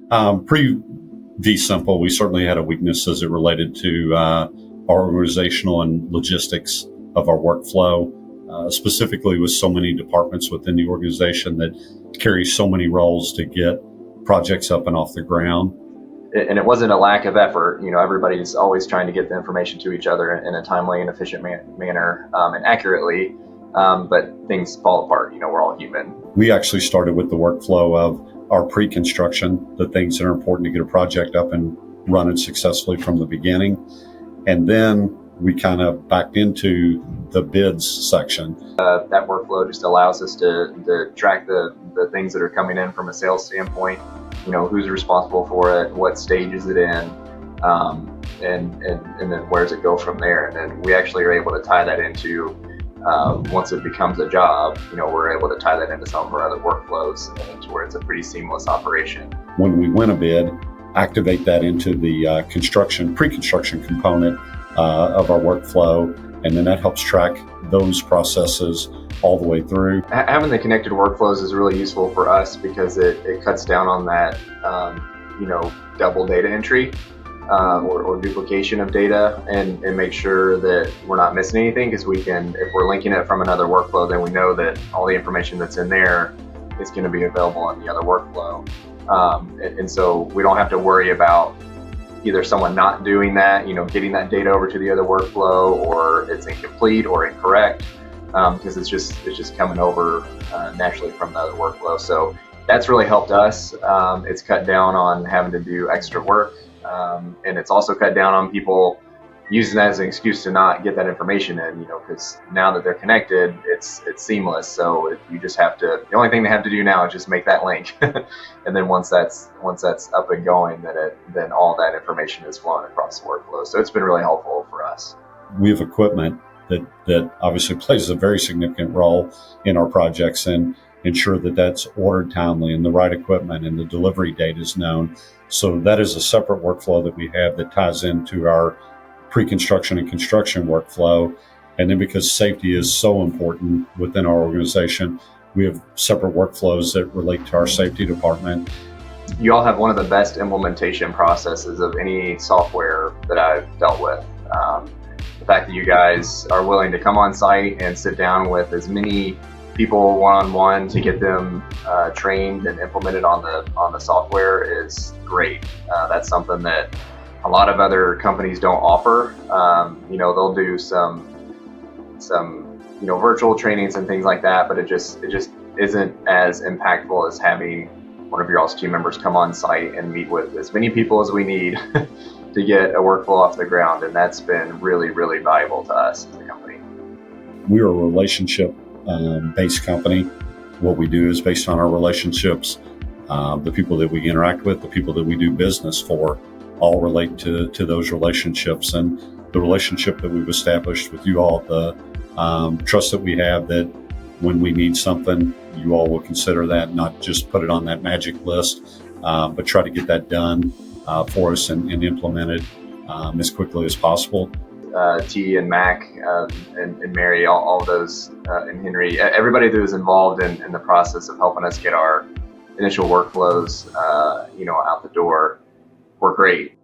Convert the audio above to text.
Pre-Vsimple, we certainly had a weakness as it related to our organizational and logistics of our workflow, specifically with so many departments within the organization that carry so many roles to get projects up and off the ground. And it wasn't a lack of effort. Everybody's always trying to get the information to each other in a timely and efficient manner and accurately, but things fall apart. We're all human. We actually started with the workflow of our pre-construction, the things that are important to get a project up and running successfully from the beginning. And then we kind of backed into the bids section. That workflow just allows us to track the things that are coming in from a sales standpoint. Who's responsible for it, what stage is it in, and then where does it go from there? And then we actually are able to tie that into, once it becomes a job, we're able to tie that into some of our other workflows to where it's a pretty seamless operation. When we win a bid, activate that into the pre-construction component of our workflow, and then that helps track those processes all the way through. Having the connected workflows is really useful for us because it cuts down on that, double data entry or duplication of data, and make sure that we're not missing anything, because if we're linking it from another workflow, then we know that all the information that's in there is going to be available in the other workflow. And so we don't have to worry about either someone not doing that, getting that data over to the other workflow, or it's incomplete or incorrect, because it's just coming over naturally from the other workflow. So that's really helped us. It's cut down on having to do extra work, and it's also cut down on people using that as an excuse to not get that information in, because now that they're connected, it's seamless. So if you just the only thing they have to do now is just make that link. And then once that's up and going, then all that information is flowing across the workflow. So it's been really helpful for us. We have equipment that obviously plays a very significant role in our projects, and ensure that that's ordered timely and the right equipment and the delivery date is known. So that is a separate workflow that we have that ties into our pre-construction and construction workflow. And then because safety is so important within our organization, we have separate workflows that relate to our safety department. You all have one of the best implementation processes of any software that I've dealt with. The fact that you guys are willing to come on site and sit down with as many people one-on-one to get them trained and implemented on the software is great. That's something that a lot of other companies don't offer. They'll do some virtual trainings and things like that, but it just isn't as impactful as having one of your all's team members come on site and meet with as many people as we need to get a workflow off the ground. And that's been really, really valuable to us as a company. We're a relationship based company. What we do is based on our relationships. The people that we interact with, the people that we do business for, all relate to those relationships. And the relationship that we've established with you all, the trust that we have that when we need something, you all will consider that, not just put it on that magic list, but try to get that done for us and implemented as quickly as possible. T and Mac and Mary, all of those, and Henry, everybody that was involved in the process of helping us get our initial workflows, out the door, were great.